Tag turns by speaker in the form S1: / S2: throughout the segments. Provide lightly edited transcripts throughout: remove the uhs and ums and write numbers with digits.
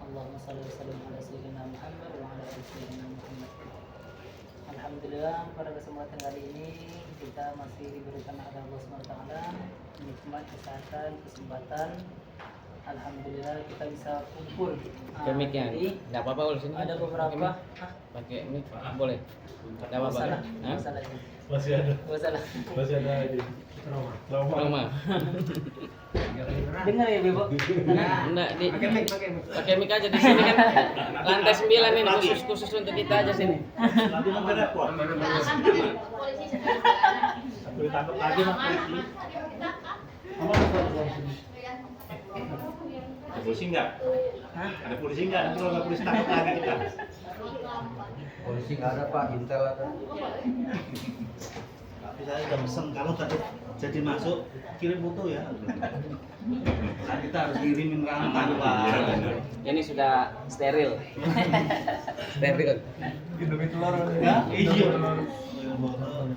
S1: Allahumma shalli wa sallim ala sayyidina Muhammad wa ala ali sayyidina Muhammad. Alhamdulillah, pada kesempatan kali ini kita masih diberikan oleh Allah SWT nikmat kesehatan, kesempatan. Alhamdulillah kita bisa kumpul.
S2: Mic-nya, nggak apa-apa kalau sini.
S1: Ada beberapa.
S2: Pakai mic boleh. Nggak apa-apa.
S1: Masalah.
S3: Masih ada.
S1: Masalah.
S3: Masih ada lagi. Trauma.
S1: Dengar ya, Bebo.
S2: Enggak, pakai mic aja di sini kan. Lantai 9 ini khusus untuk kita aja sini.
S3: Nanti mau ada kok. Aku ditangkap lagi Mas polisi. Ada polisi enggak? Ada polisi enggak? Nanti kalau nggak polisi tangkap lagi kita.
S4: Polisi nggak ada Pak, Intel ada.
S3: Tapi saya udah pesen kalau jadi masuk kirim foto ya. Nah, kita harus kirimin rantai Pak.
S2: Ini sudah steril. Steril.
S3: Indomie telur ya? Iya.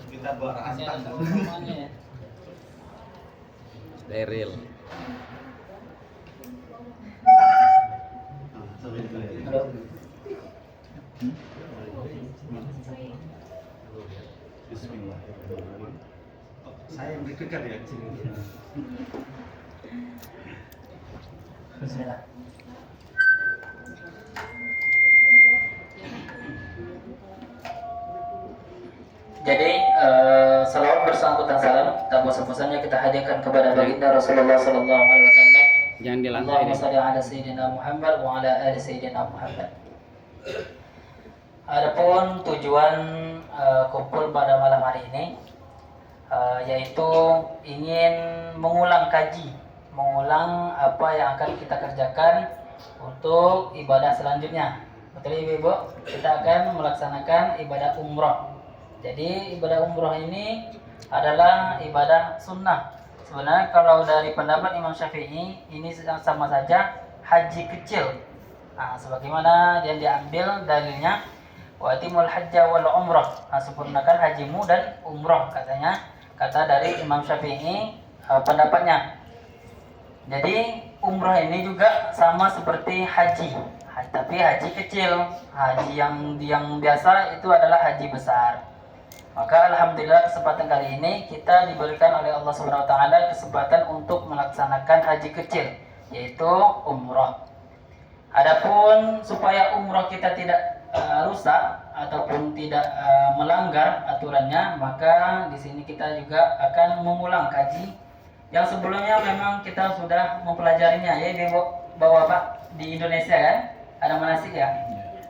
S3: Kita buat
S1: Masih ada
S3: rantai.
S1: semuanya ya.
S2: Steril.
S3: Sampai dulu ya.
S1: Halo.
S3: Bismillahirrahmanirrahim. Saya yang deg-degan ya di sini.
S1: Bismillah. Jadi salawat bersangkutan salam tak bosan-bosannya kita hadiahkan kepada baginda Rasulullah Sallallahu Alaihi Wasallam.
S2: Jangan di lantai
S1: Allahumma
S2: ini.
S1: shalli ala sayyidina Muhammad wa ala ali sayyidina Muhammad. Adapun tujuan kumpul pada malam hari ini yaitu ingin mengulang apa yang akan kita kerjakan untuk ibadah selanjutnya. Betul ya Ibu? Kita akan melaksanakan ibadah umroh. Jadi ibadah umroh ini adalah ibadah sunnah. Sebenarnya kalau dari pendapat Imam Syafi'i ini sama saja haji kecil. Nah, sebagaimana yang diambil dalilnya wa atimul hajja wal umrah. Nah, sempurnakan hajimu dan umroh katanya. Kata dari Imam Syafi'i pendapatnya. Jadi umroh ini juga sama seperti haji. Tapi haji kecil. Haji yang biasa itu adalah haji besar. Maka alhamdulillah kesempatan kali ini kita diberikan oleh Allah Subhanahu wa taala kesempatan untuk melaksanakan haji kecil yaitu umroh. Adapun supaya umroh kita tidak rusak ataupun tidak melanggar aturannya, maka di sini kita juga akan mengulang kaji yang sebelumnya memang kita sudah mempelajarinya ya di bawah Pak di Indonesia kan ada manasik ya.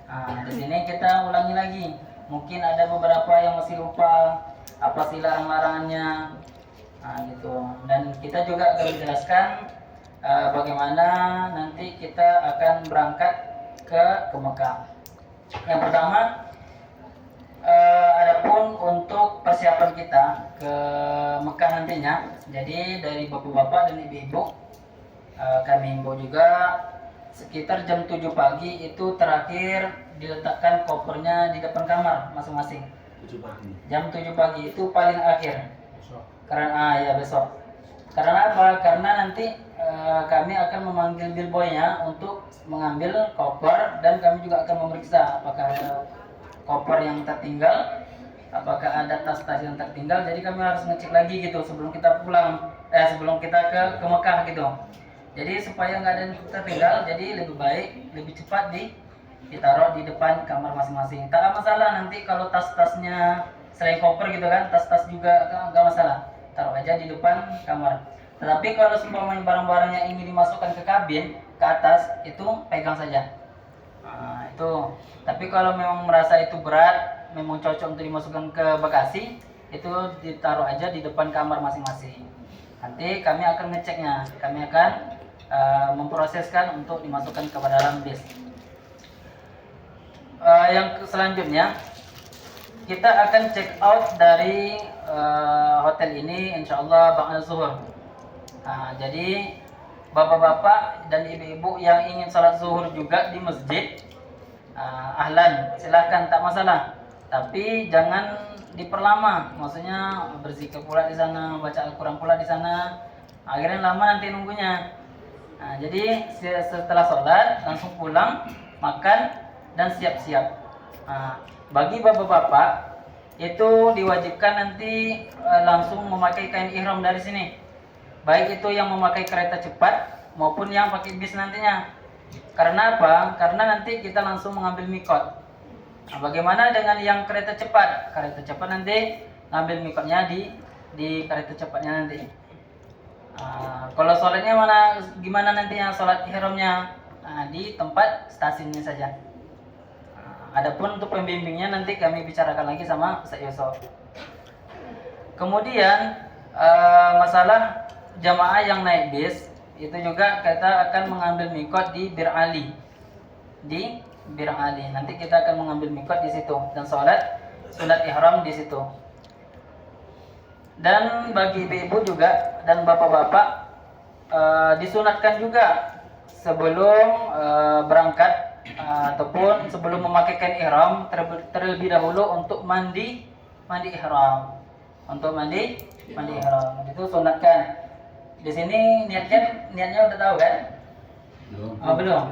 S1: Nah, di sini kita ulangi lagi. Mungkin ada beberapa yang masih lupa apa sih larang-larangannya, gitu. Dan kita juga akan menjelaskan bagaimana nanti kita akan berangkat ke Mekah. Yang pertama, adapun untuk persiapan kita ke Mekah nantinya, jadi dari bapak-bapak dan ibu-ibu, kami himbau juga sekitar jam 7 pagi itu terakhir diletakkan kopernya di depan kamar masing-masing.
S3: 7 pagi.
S1: Jam 7 pagi itu paling akhir. Karena ya besok. Karena apa? Karena nanti kami akan memanggil billboynya untuk mengambil koper dan kami juga akan memeriksa apakah ada koper yang tertinggal, apakah ada tas-tas yang tertinggal. Jadi kami harus ngecek lagi gitu sebelum kita pulang, sebelum kita ke Mekah gitu. Jadi supaya nggak ada yang tertinggal, jadi lebih baik, lebih cepat ditaruh di depan kamar masing-masing. Tak masalah nanti kalau tas-tasnya selain koper gitu kan, tas-tas juga nggak masalah. Taruh aja di depan kamar. Tetapi kalau seumpamanya barang-barang yang ingin dimasukkan ke kabin, ke atas, itu pegang saja. Nah, itu. Tapi kalau memang merasa itu berat, memang cocok untuk dimasukkan ke bagasi, itu ditaruh aja di depan kamar masing-masing. Nanti kami akan ngeceknya, kami akan memproseskan untuk dimasukkan ke dalam bis. Yang selanjutnya kita akan check out dari hotel ini insyaallah ba'da zuhur. Jadi bapak-bapak dan ibu-ibu yang ingin salat zuhur juga di masjid, ahlan, silakan, tak masalah. Tapi jangan diperlama, maksudnya berzikir pula di sana, baca Al-Quran pula di sana, akhirnya lama nanti nunggunya. Nah, jadi setelah sholat langsung pulang, makan dan siap-siap. Nah, bagi bapak-bapak itu diwajibkan nanti langsung memakai kain ihram dari sini. Baik itu yang memakai kereta cepat maupun yang pakai bis nantinya. Karena apa? Karena nanti kita langsung mengambil mikot. Nah, bagaimana dengan yang kereta cepat? Kereta cepat nanti ngambil mikotnya di kereta cepatnya nanti. Kalau sholatnya gimana nantinya sholat ihramnya? Di tempat stasiunnya saja. Adapun untuk pembimbingnya nanti kami bicarakan lagi sama Ustaz Yusuf. Kemudian masalah jamaah yang naik bis itu juga kita akan mengambil mikot di Bir Ali. Di Bir Ali. Nanti kita akan mengambil mikot di situ dan sholat sunat ihram di situ. Dan bagi ibu-ibu juga dan bapak-bapak disunatkan juga sebelum berangkat ataupun sebelum memakai kain ihram terlebih dahulu untuk mandi ihram. Untuk mandi ihram. Itu sunatkan. Di sini niatnya udah tahu kan? Belum.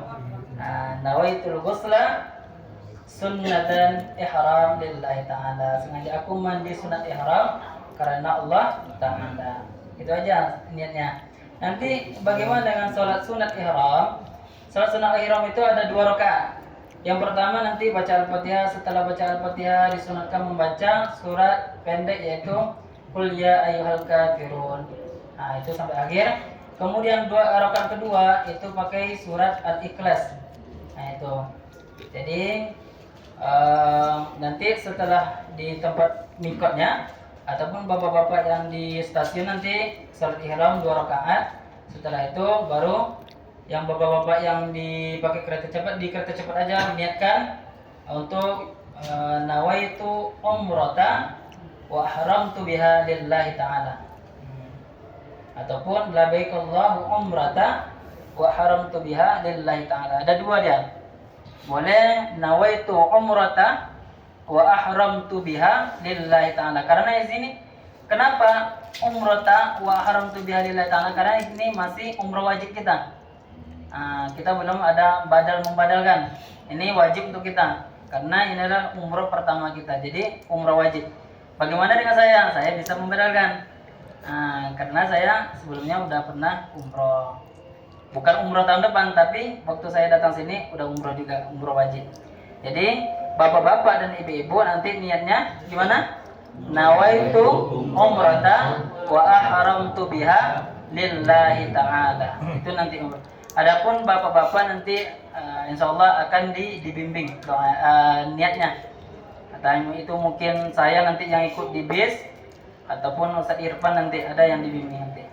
S1: Nawaitul ghusla sunnatan ihram lillahi ta'ala. Sengaja aku mandi sunat ihram karena Allah Ta'ala. Itu aja niatnya. Nanti bagaimana dengan sholat sunat ihram? Sholat sunat ihram itu ada 2 rakaat. Yang pertama nanti baca Al-Fatihah. Setelah baca Al-Fatihah disunatkan membaca surat pendek yaitu Qul ya ayyuhal kafirun. Nah, itu sampai akhir. Kemudian rakaat kedua itu pakai surat Al-Ikhlas. Nah, itu. Jadi nanti setelah di tempat mikotnya ataupun bapak-bapak yang di stasiun nanti salat ihram 2 rakaat. Setelah itu baru yang bapak-bapak yang dipakai kereta cepat di kereta cepat aja niatkan untuk nawaitu umrata wa haramtu biha lillahi ta'ala. Ataupun labaikallahu umrata wa haramtu biha lillahi ta'ala. Ada 2 dia. Boleh nawaitu umrata wa ahramtu biha lillahi ta'ala. Karena di sini kenapa umrata wa ahramtu biha lillahi ta'ala? Karena ini masih umrah wajib kita. Kita belum ada badal membadalkan. Ini wajib untuk kita karena ini adalah umrah pertama kita. Jadi umrah wajib. Bagaimana dengan saya? Saya bisa membadalkan. Karena saya sebelumnya udah pernah umrah. Bukan umrah tahun depan, tapi waktu saya datang sini udah umrah juga, umrah wajib. Jadi bapak-bapak dan ibu-ibu nanti niatnya gimana? Nawaitu umrata wa ahramtu biha lillahi ta'ala. Itu nanti umrah. Adapun bapak-bapak nanti insyaallah akan dibimbing niatnya. Atau itu mungkin saya nanti yang ikut di bis ataupun Ustaz Irfan nanti ada yang dibimbing nanti.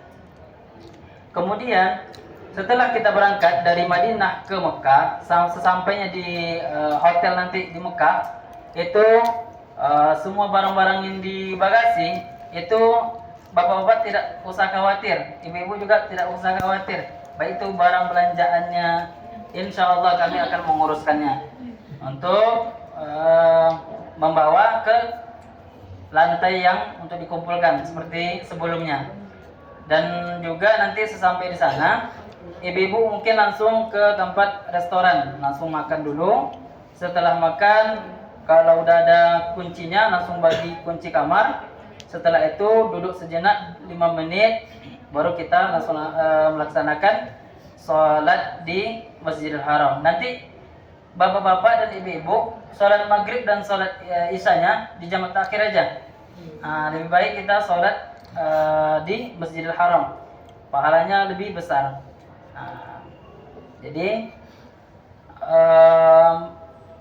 S1: Kemudian setelah kita berangkat dari Madinah ke Mekah, sesampainya di hotel nanti di Mekah, itu semua barang-barang yang di bagasi itu bapak-bapak tidak usah khawatir, ibu-ibu juga tidak usah khawatir. Baik itu barang belanjaannya, insya Allah kami akan menguruskannya untuk membawa ke lantai yang untuk dikumpulkan seperti sebelumnya. Dan juga nanti sesampai di sana, ibu-ibu mungkin langsung ke tempat restoran, langsung makan dulu. Setelah makan, kalau udah ada kuncinya, langsung bagi kunci kamar. Setelah itu duduk sejenak 5 menit, baru kita langsung melaksanakan sholat di Masjidil Haram. Nanti bapak-bapak dan ibu-ibu sholat maghrib dan sholat isyanya di jamak takhir aja. Lebih baik kita sholat di Masjidil Haram, pahalanya lebih besar. Jadi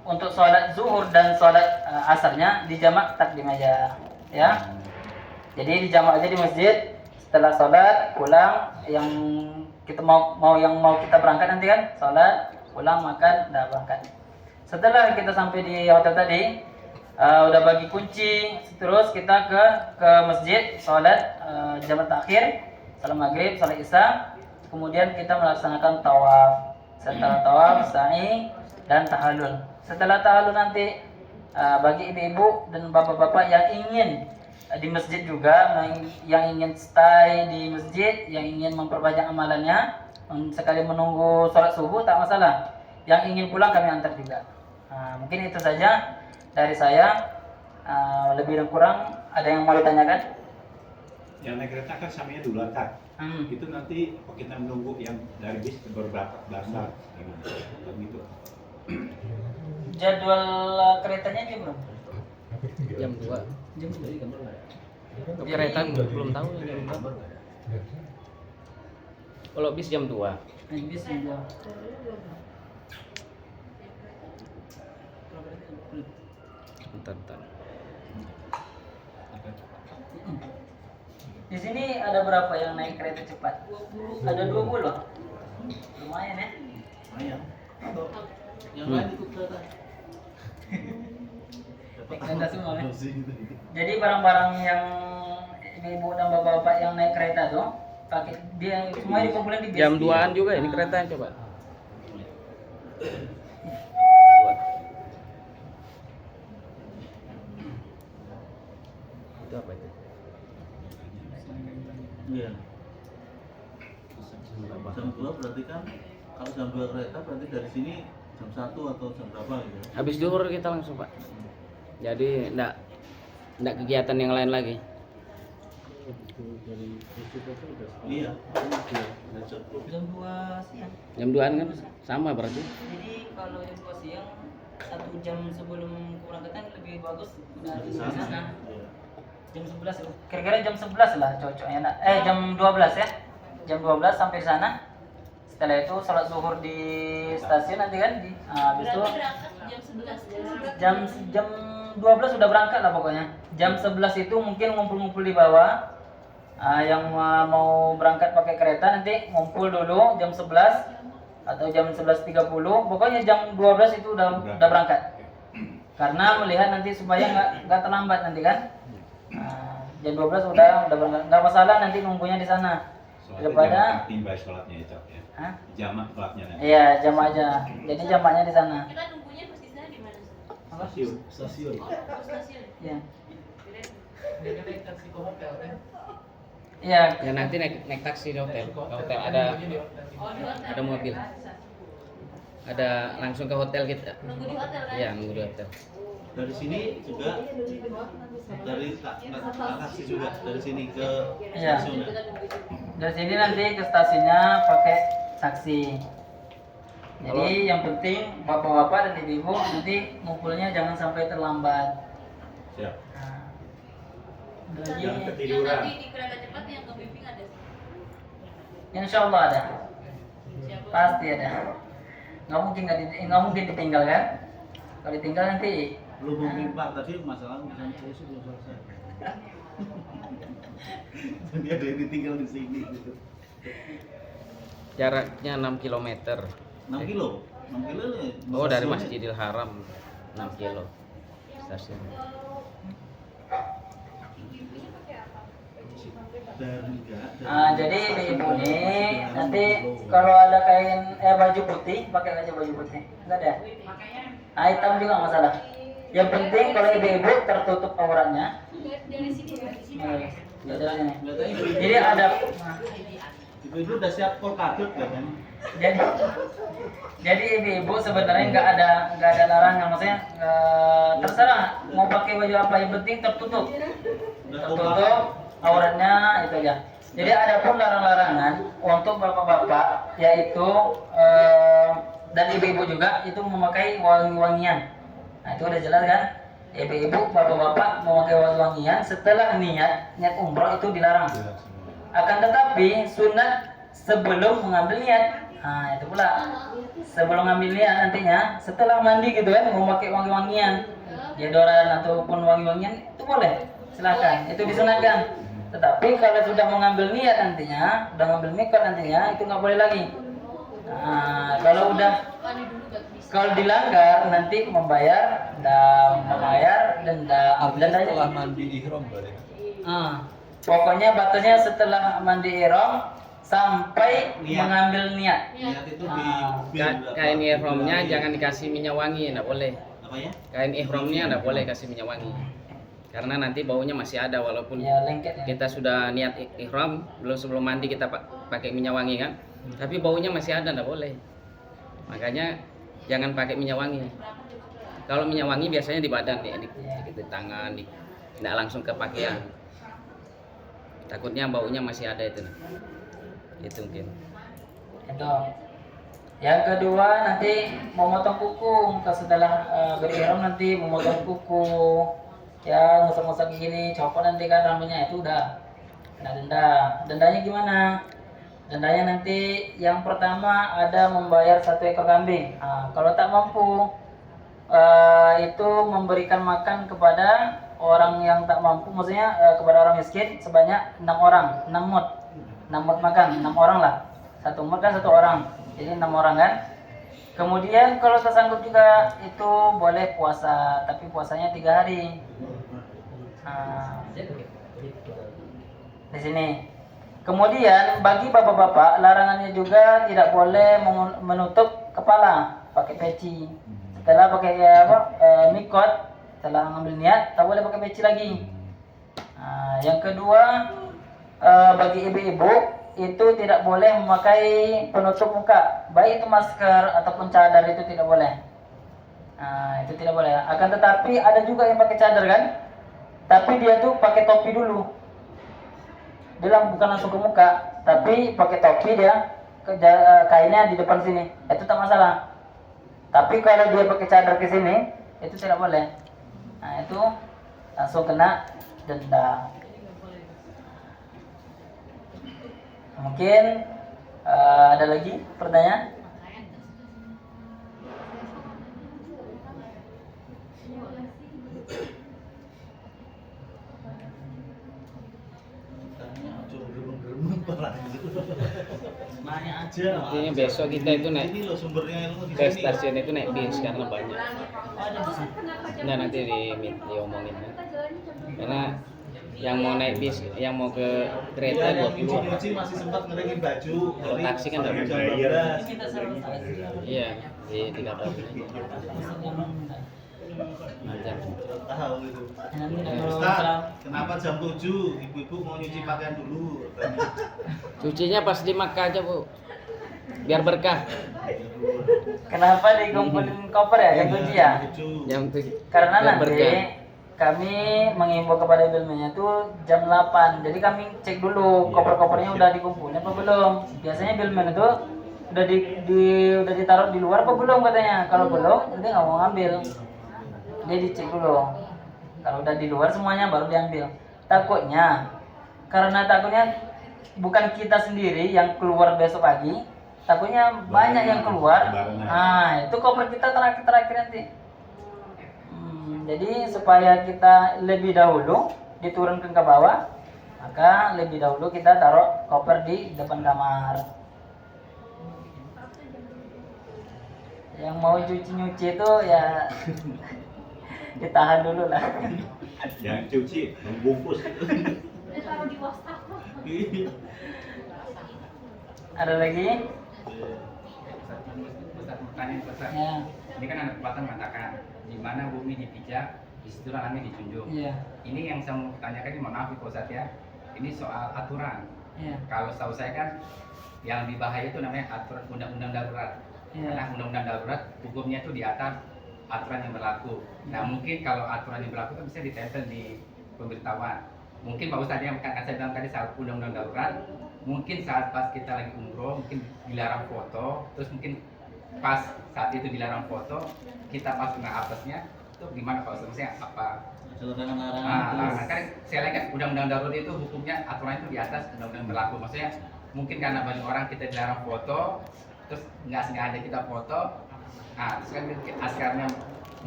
S1: untuk sholat zuhur dan sholat asarnya di jamak takdim aja, ya. Jadi di jamak aja di masjid. Setelah sholat pulang, yang kita mau kita berangkat nanti kan sholat pulang makan udah berangkat. Setelah kita sampai di hotel tadi, udah bagi kunci, terus kita ke masjid sholat jamak takhir, sholat maghrib, sholat isya. Kemudian kita melaksanakan tawaf. Setelah tawaf, sa'i dan tahallul. Setelah tahallul nanti bagi ibu-ibu dan bapak-bapak yang ingin di masjid juga, yang ingin stay di masjid, yang ingin memperbanyak amalannya, sekali menunggu sholat subuh tak masalah. Yang ingin pulang kami antar juga. Mungkin itu saja dari saya. Lebih dan kurang ada yang mau ditanyakan?
S5: Yang naik kereta kan samanya duluan kan. Itu nanti apa kita menunggu yang dari bis beberapa berasal gitu.
S1: Jadwal keretanya dia belum?
S2: Jam 2.
S1: Jam
S2: Kereta belum tahu ya jam berapa. Kalau bis jam 2.
S1: Bis jam 2.
S2: Bentar.
S1: Di sini ada berapa yang naik kereta cepat? Ada 20. Lumayan ya.
S3: Lumayan. Atau yang lain ikut kereta.
S1: Naik kereta semua ya. Jadi barang-barang yang ibu dan bapak-bapak yang naik kereta tuh pakai dia semua dikumpulin di bis.
S2: Jam 2-an juga ini kereta coba. Itu apa itu?
S3: Iya. Jam 2 berarti kan kalau jam 2 kereta berarti dari sini jam 1 atau jam berapa gitu.
S2: Habis zuhur kita langsung, Pak. Jadi enggak kegiatan yang lain lagi.
S3: Iya.
S1: Jam 2 siang.
S2: Jam 2-an kan sama berarti.
S1: Jadi kalau jam 2 siang 1 jam sebelum keberangkatan lebih bagus udah di sana.
S3: Iya.
S1: Jam 11 kira-kira jam 11 lah cocoknya jam 12 ya, jam 12 sampai sana. Setelah itu sholat zuhur di stasiun nanti kan habis itu jam 12 sudah berangkat lah pokoknya. Jam 11 itu mungkin ngumpul-ngumpul di bawah. Yang mau berangkat pakai kereta nanti ngumpul dulu jam 11 atau jam 11.30, pokoknya jam 12 itu udah berangkat. Karena melihat nanti supaya nggak terlambat nanti kan. Jam 12 udah berangkat, nggak masalah nanti nunggunya di sana daripada
S5: timbang sholatnya itu ya. Jamak sholatnya nanti.
S1: Iya, jamak aja. Jadi jamaknya di sana.
S6: Kita nunggunya pas di sana di mana?
S3: Stasiun.
S6: Stasiun.
S1: Iya. Iya.
S2: Ya nanti naik taksi di hotel. Ke hotel ada
S6: Oh, di hotel.
S2: ada mobil. Ada langsung ke hotel kita.
S6: Nunggu di hotel kan?
S2: Iya, nunggu di hotel.
S3: Dari sini juga dari taksi juga dari sini ke
S1: Iya.
S3: stasiun.
S1: Dari sini nanti ke stasiunnya pakai taksi. Jadi yang penting bapak-bapak dan ibu-ibu nanti ngumpulnya jangan sampai terlambat.
S5: Siap.
S1: Jadi
S5: Jangan
S6: Yang
S5: ketiduran.
S6: nanti di kereta cepat yang ke Bimbing ada.
S1: insya Allah ada,
S6: Siapa?
S1: pasti ada. Nggak mungkin ditinggal kan? Kalau ditinggal nanti
S3: Belum mungkin Pak, tadi masalah urusan polisi belum selesai. Jadi ada yang ditinggal di sini gitu.
S2: Jaraknya 6 km.
S3: 6 kilo? 6 kilo nih.
S2: Oh, dari
S3: stasiunnya.
S2: Masjidil Haram 6 kilo stasiun.
S3: Dari
S1: jadi ibu nih nanti kalau ada kain baju putih pakai aja baju putih, nggak ada. Hitam juga nggak masalah. Yang penting kalau ibu-ibu tertutup auratnya.
S6: Dari sini, dari sini.
S1: Ya, dari sini. Jadi ada.
S3: Ibu udah siap polkadot kan?
S1: Jadi ibu-ibu sebenarnya nggak ada larangan, maksudnya terserah mau pakai baju apa, yang penting tertutup auratnya itu aja. Jadi ada pun larang-larangan untuk bapak-bapak yaitu dan ibu-ibu juga itu memakai wangi-wangian. Nah itu udah jelas kan? Ibu-ibu, bapak-bapak memakai wangi-wangian setelah niat umroh itu dilarang. Akan tetapi sunat sebelum mengambil niat. Nah itu pula sebelum ngambil niat nantinya setelah mandi gitu kan memakai wangi-wangian, deodoran ataupun wangi-wangian itu boleh, silakan, itu disunatkan. Tetapi kalau sudah mengambil niat nantinya, udah ngambil mikot nantinya itu nggak boleh lagi. Nah kalau dilanggar nanti membayar denda.
S4: Setelah mandi ihram berarti.
S1: Pokoknya batasnya setelah mandi ihram sampai mengambil niat.
S3: Niat itu di
S2: Kain ihramnya jangan dikasih minyak wangi, enggak boleh.
S3: apa ya?
S2: Kain ihramnya enggak boleh kasih minyak wangi. Karena nanti baunya masih ada walaupun
S1: Ya lengket ya.
S2: kita sudah niat ihram, belum sebelum mandi kita pakai minyak wangi kan. Tapi baunya masih ada, nggak boleh. Makanya jangan pakai minyak wangi. Kalau minyak wangi biasanya di badan nih, di tangan, nggak langsung ke pakaian. Takutnya baunya masih ada itu. Itu mungkin.
S1: Itu. Yang kedua nanti memotong kuku. Setelah berihram nanti memotong kuku. Ya ngusap-ngusap gini, copot nanti kan rambutnya itu udah kena denda. Dendanya gimana? Dendanya nanti yang pertama ada membayar 1 ekor kambing. Nah, kalau tak mampu itu memberikan makan kepada orang yang tak mampu, maksudnya kepada orang miskin sebanyak 6 orang, 6 mut. 6 mut makan, 6 orang lah. 1 mut kan 1 orang. Jadi 6 orang kan. Kemudian kalau tersanggup juga itu boleh puasa, tapi puasanya 3 hari. Nah, di sini. Kemudian bagi bapak-bapak larangannya juga tidak boleh menutup kepala pakai peci. Setelah pakai mikot, setelah ngambil niat, tak boleh pakai peci lagi. Nah, yang kedua bagi ibu-ibu itu tidak boleh memakai penutup muka, baik itu masker ataupun cadar, itu tidak boleh. Nah, itu tidak boleh. Akan tetapi ada juga yang pakai cadar kan, tapi dia tuh pakai topi dulu. Dia bukan langsung ke muka, tapi pakai topi dia, kainnya di depan sini, itu tak masalah. Tapi kalau dia pakai cadar ke sini, itu tidak boleh. Nah, itu langsung kena denda. Mungkin ada lagi pertanyaan?
S3: Nanya aja.
S2: Intinya besok kita itu naik
S3: Ini loh sumbernya ilmu di
S2: ke
S3: sini.
S2: stasiun itu naik bis karena banyak. Nah nanti diomongin ya. Karena yang mau naik bis, yang mau ke kereta
S3: Iya, yang
S2: 20.
S3: nyuci masih sempat ngeringin baju.
S2: Kalau taksi kan
S3: Sampai
S2: nggak
S3: jam
S5: bayar.
S3: 12.
S2: Iya, di kapal. Macam.
S3: Tahu itu.
S1: Nanti
S3: Ustaz, kenapa jam 7 ibu-ibu mau nyuci pakaian dulu?
S2: Cucinya pas di Makkah aja bu, biar berkah.
S1: Kenapa dikumpulin koper ya, yang kunci ya?
S2: Yang
S1: Karena
S2: biar
S1: nanti
S2: berkah.
S1: kami mengimbau kepada bilmennya itu jam 8. Jadi kami cek dulu koper-kopernya udah dikumpulin apa belum. Biasanya bilmen itu udah ditaruh di luar apa belum katanya. Kalau belum, dia nggak mau ngambil. Dia dicek dulu. Kalau udah di luar semuanya baru diambil. Takutnya bukan kita sendiri yang keluar besok pagi, takutnya banyak yang keluar. Nah, itu koper kita terakhir nanti. Jadi supaya kita lebih dahulu diturunkan ke bawah, maka lebih dahulu kita taruh koper di depan kamar. Yang mau cuci-nyuci itu ya ditahan dulu lah.
S5: Yang cuci membungkus.
S6: Udah taruh di WhatsApp.
S1: Ada lagi?
S7: Pertanyaan besar.
S1: Ya.
S7: Ini kan ada pepatah mengatakan di mana bumi dipijak, di situ langit dijunjung.
S1: Iya.
S7: Ini yang saya mau tanyakan, ini mohon maaf Pak Ustadz ya. Ini soal aturan.
S1: Iya.
S7: Kalau setahu saya kan yang lebih bahaya itu namanya aturan undang-undang darurat.
S1: Iya.
S7: Karena undang-undang darurat hukumnya itu di atas aturan yang berlaku. Nah mungkin kalau aturan yang berlaku itu bisa ditempel di pemberitahuan. Mungkin Pak Ustadz yang kan saya bilang tadi saat undang-undang darurat, mungkin saat pas kita lagi umroh mungkin dilarang foto, terus mungkin pas saat itu dilarang foto kita pas kena apesnya itu gimana Pak Ustadz? Maksudnya apa? Larangan kan saya lihat kan undang-undang darurat itu hukumnya aturan itu di atas undang-undang berlaku. Maksudnya mungkin karena banyak orang kita dilarang foto, terus nggak sengaja kita foto, terus kan askarnya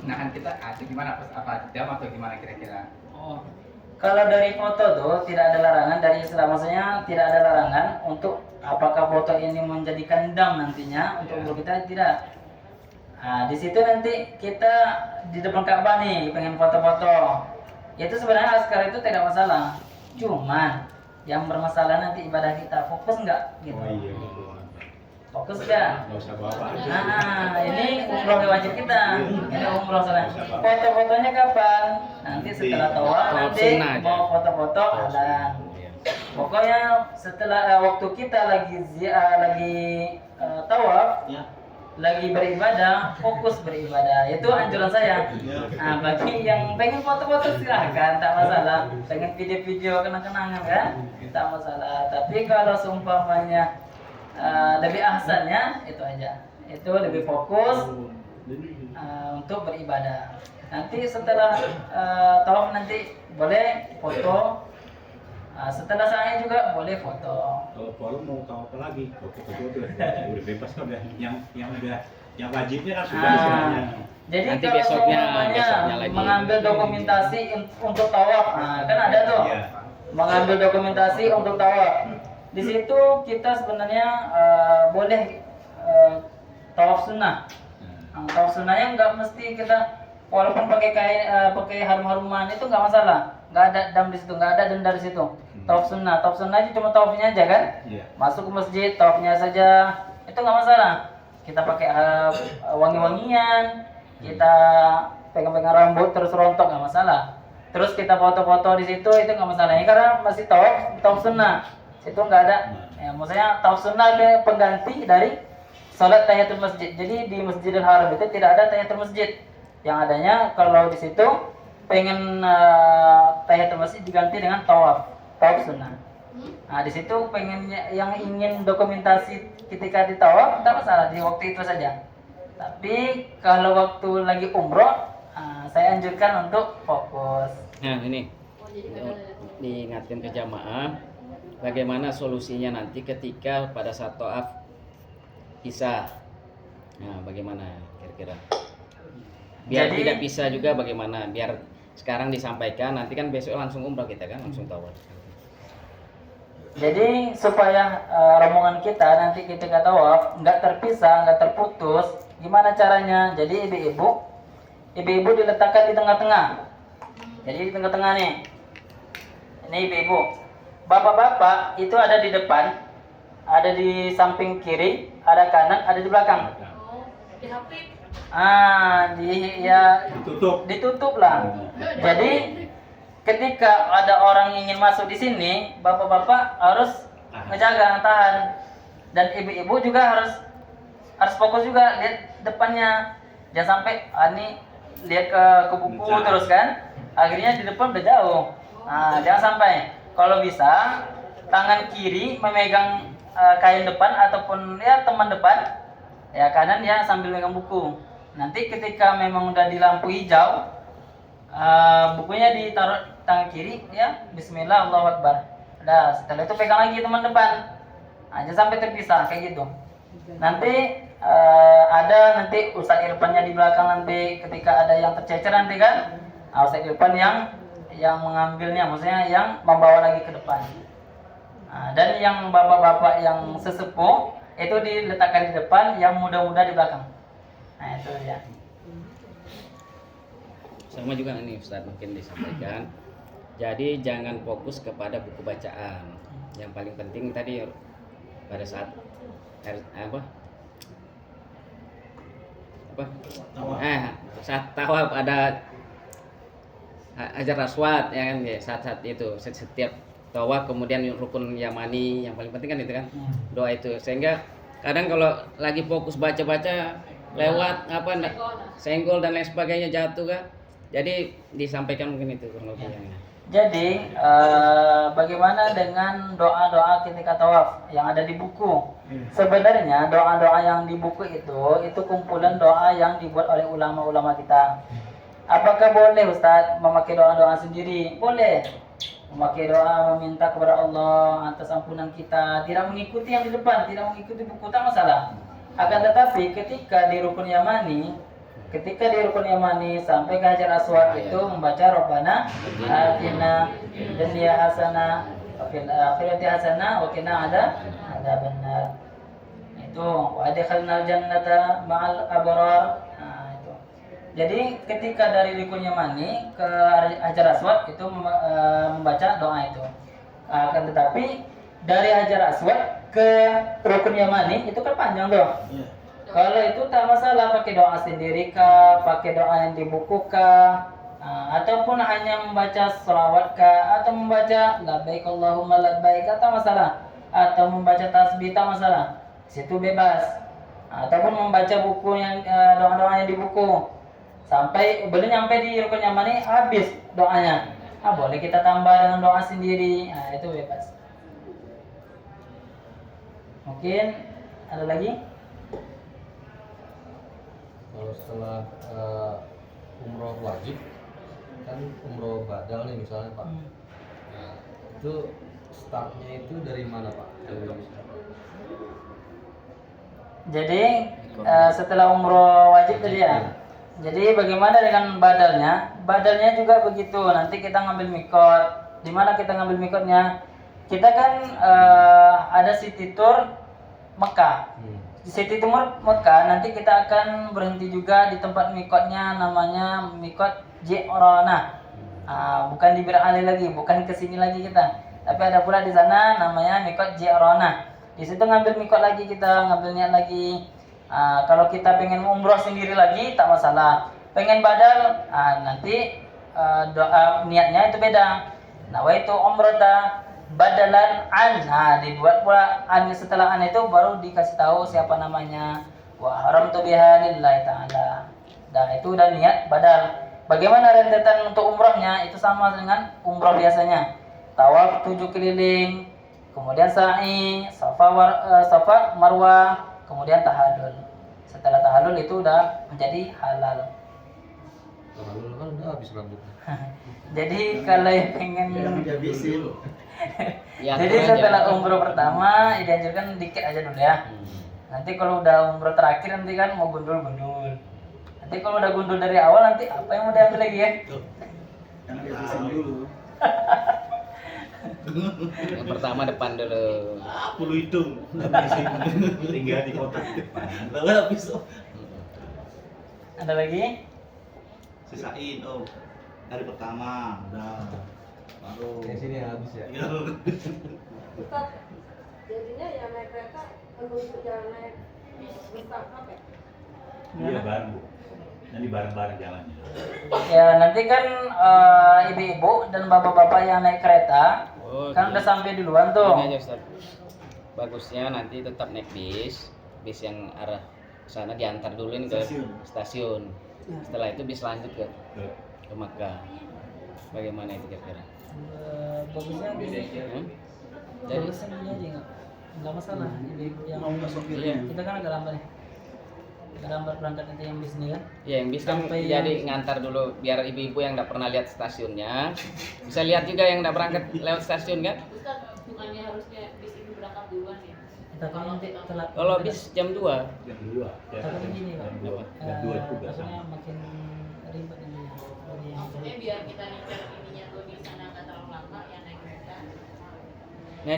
S7: menahan kita, itu gimana? Apa dam atau gimana kira-kira?
S1: Oh. Kalau dari foto tuh tidak ada larangan dari Islam, maksudnya tidak ada larangan untuk apakah foto ini menjadikan dam nantinya untuk umroh kita, tidak. Nah, di situ nanti kita di depan Ka'bah nih pengen foto-foto. Itu sebenarnya askar itu tidak masalah. Cuman yang bermasalah nanti ibadah kita, fokus nggak gitu.
S5: Oh iya.
S1: Fokus nggak?
S5: Nggak usah bawa.
S1: Nah, ini umroh wajib kita. Ini umroh salah. Foto-fotonya kapan? Nanti setelah tawaf nanti
S2: sunnah aja.
S1: mau foto-foto ada. Pokoknya setelah waktu kita lagi tawaf,
S3: Ya.
S1: lagi beribadah, fokus beribadah. Itu anjuran saya. Nah, bagi yang pengen foto-foto silahkan, tak masalah. Pengen video-video kenang-kenangan kan, tak masalah. Tapi kalau seumpamanya lebih ahsannya itu aja. Itu lebih fokus untuk beribadah. Nanti setelah tawaf nanti boleh foto. Setelah saya juga boleh foto.
S5: Kalau forum mau tahu apa lagi? Foto-foto udah bebas kan udah. Yang wajibnya kan sudah istilahnya.
S1: Jadi
S2: Nanti
S1: kalau
S2: besoknya
S1: seumpamanya
S2: lagi.
S1: mengambil dokumentasi untuk tawaf, kan ada tuh.
S5: Iya.
S1: Mengambil dokumentasi untuk tawaf. Di situ kita sebenarnya boleh tawaf sunnah. Tawaf sunnahnya nggak mesti kita walaupun pakai kain pakai harum-haruman itu nggak masalah. Nggak ada dam di situ, nggak ada denda di situ. Tawaf sunnah aja cuma tawafnya aja kan?
S5: Iya.
S1: Masuk ke masjid, tawafnya saja, itu nggak masalah. Kita pakai wangi-wangian, kita pegang-pegang rambut terus rontok nggak masalah. Terus kita foto-foto di situ itu nggak masalah. Ini karena masih tawaf sunnah, itu nggak ada. Ya, maksudnya tawaf sunnah ada pengganti dari salat tahiyatul masjid. Jadi di Masjidil Haram itu tidak ada tahiyatul masjid. Yang adanya kalau di situ pengen tahiyatul masjid diganti dengan tawaf sunnah. Nah di situ pengen yang ingin dokumentasi ketika di tawaf tak masalah di waktu itu saja. Tapi kalau waktu lagi umroh saya anjurkan untuk fokus.
S2: Nah ini diingatkan ke jamaah bagaimana solusinya nanti ketika pada saat tawaf pisah. Nah bagaimana kira-kira? Biar
S1: Jadi,
S2: tidak pisah juga bagaimana? Biar sekarang disampaikan, nanti kan besok langsung umrah kita kan, langsung tawaf.
S1: Jadi supaya rombongan kita nanti ketika tawaf nggak terpisah, nggak terputus, gimana caranya? Jadi ibu-ibu diletakkan di tengah-tengah. Jadi di tengah-tengah nih, ini ibu-ibu. Bapak-bapak itu ada di depan, ada di samping kiri, ada kanan, ada di belakang.
S6: Dihapit.
S1: Ditutup lah. Jadi ketika ada orang ingin masuk di sini, bapak-bapak harus ngejaga, tahan, dan ibu-ibu juga harus fokus juga lihat depannya, jangan sampai ini lihat ke buku terus kan, akhirnya di depan udah jauh. Jangan sampai. Kalau bisa tangan kiri memegang kain depan ataupun ya teman depan, ya kanan dia sambil megang buku. Nanti ketika memang udah di lampu hijau, bukunya ditaruh tangan kiri, ya Bismillah, Allahu Akbar. Udah, setelah itu pegang lagi teman depan, aja sampai terpisah kayak gitu. Nanti ada nanti Ustadz Irfannya di belakang nanti ketika ada yang tercecer nanti kan, Ustadz Irfan yang mengambilnya, maksudnya yang membawa lagi ke depan. Dan yang bapak-bapak yang sesepuh itu diletakkan di depan, yang muda-muda di belakang. Nah itu ya.
S2: Sama juga ini Ustadz mungkin disampaikan. Jadi jangan fokus kepada buku bacaan. Yang paling penting tadi pada saat saat tawaf ada Hajar Aswad ya kan ya, saat itu setiap tawaf, kemudian rukun Yamani yang paling penting kan itu kan doa itu, sehingga kadang kalau lagi fokus baca-baca lewat senggol dan lain sebagainya jatuh kan, jadi disampaikan mungkin itu kurang lebih yang
S1: Jadi bagaimana dengan doa-doa ketika tawaf yang ada di buku? Sebenarnya doa-doa yang di buku itu kumpulan doa yang dibuat oleh ulama-ulama kita. Apakah boleh Ustadz memakai doa-doa sendiri? Boleh. Memakai doa meminta kepada Allah atas ampunan kita, tidak mengikuti yang di depan, tidak mengikuti buku, tak masalah. Akan tetapi ketika di rukun Yamani sampai ke Hajar Aswad itu membaca Rabbana atina dunya hasanah wa fil akhirati hasanah wa qina adzabannar. Itu wa adkhilnal jannata ma'al abrar. Itu. Jadi ketika dari rukun Yamani ke Hajar Aswad itu membaca doa itu. Akan tetapi dari Hajar Aswad ke rukun Yamani itu kan panjang tuh. Kalau itu tak masalah pakai doa sendiri kah, pakai doa yang di buku kah, Ataupun hanya membaca selawat kah, atau membaca labbaik Allahumma labbaik, tak masalah, atau membaca tasbih tak masalah, situ bebas. Ataupun membaca buku yang doa-doa yang di buku sampai belum nyampe di rukun yamani habis doanya, boleh kita tambah dengan doa sendiri, itu bebas. Mungkin ada lagi?
S4: Kalau setelah umroh wajib kan umroh badal nih misalnya Pak. Nah, itu startnya itu dari mana Pak?
S1: Jadi setelah umroh wajib tadi ya. Jadi bagaimana dengan badalnya? Badalnya juga begitu. Nanti kita ngambil mikot. Di mana kita ngambil mikotnya? Kita kan ada city tour Mekah. Di city tour Mekah nanti kita akan berhenti juga di tempat mikotnya, namanya mikot Ji'rana. Bukan di Bir Ali lagi, bukan ke sini lagi kita. Tapi ada pula di sana namanya mikot Ji'rana. Di situ ngambil mikot lagi, kita ngambil niat lagi. Kalau kita pengen umroh sendiri lagi tak masalah. Pengen badal, nanti doa niatnya itu beda. Nawaitu umrata badalan an. Dibuat pula an, setelah an itu baru dikasih tahu siapa namanya. Wa haramtu biha lillahi ta'ala. Itu udah niat badal. Bagaimana rentetan untuk umrohnya? Itu sama dengan umroh biasanya. Tawaf 7 keliling, kemudian sa'i, safa, marwah, kemudian tahallul. Setelah tahallul itu udah menjadi halal.
S4: Tahallul kan udah habis rambutnya.
S1: Jadi kalau yang pengen
S2: Ya,
S1: jadi setelah umroh pertama dianjurkan dikit aja dulu ya. Nanti kalau udah umroh terakhir nanti kan mau gundul-gundul. Nanti kalau udah gundul dari awal nanti apa yang mau diambil lagi ya?
S3: Jangan dihabisin dulu.
S2: Yang pertama depan dulu.
S3: Bulu hidung. Habisin.
S5: Tinggal di kotak depan.
S3: Lalu habis.
S1: Ada lagi?
S3: Sisain hari pertama udah baru
S4: Di sini habis ya.
S6: Ustaz, jadinya yang naik kereta untuk jalan naik bis besar apa ya?
S5: Iya bareng Bu. Nanti bareng-bareng jalannya.
S1: Ya nanti kan ibu-ibu dan bapak-bapak yang naik kereta kan udah sampai duluan tuh.
S2: Ini aja Ustaz. Bagusnya nanti tetap naik bis yang arah sana diantar dulu ini ke stasiun. Setelah itu bis lanjut ke Makkah. Bagaimana itu kira-kira?
S1: Bagusnya gini.
S2: Jadi
S1: Bagusnya gini aja nggak masalah. Ibu-ibu yang
S3: mau nggak sopir
S2: Iya.
S1: kita kan agak lambat nih. Agak lambat berangkat nanti yang bis ini kan.
S2: ya yang bis kan
S1: Sampai
S2: jadi
S1: yang-
S2: ngantar dulu biar ibu-ibu yang nggak pernah lihat stasiunnya bisa lihat juga yang nggak berangkat lewat stasiun kan.
S6: Ustaz, bukannya harusnya bis itu berangkat duluan ya?
S1: Tapi nanti telat.
S2: Kalau bis jam 2
S5: Jam 2.
S1: Tapi gini Pak.
S5: Jam 2 juga
S1: Maksudnya
S5: sama.
S1: makin ribet ini.
S6: Maksudnya biar kita ngincer ininya tuh di sana kata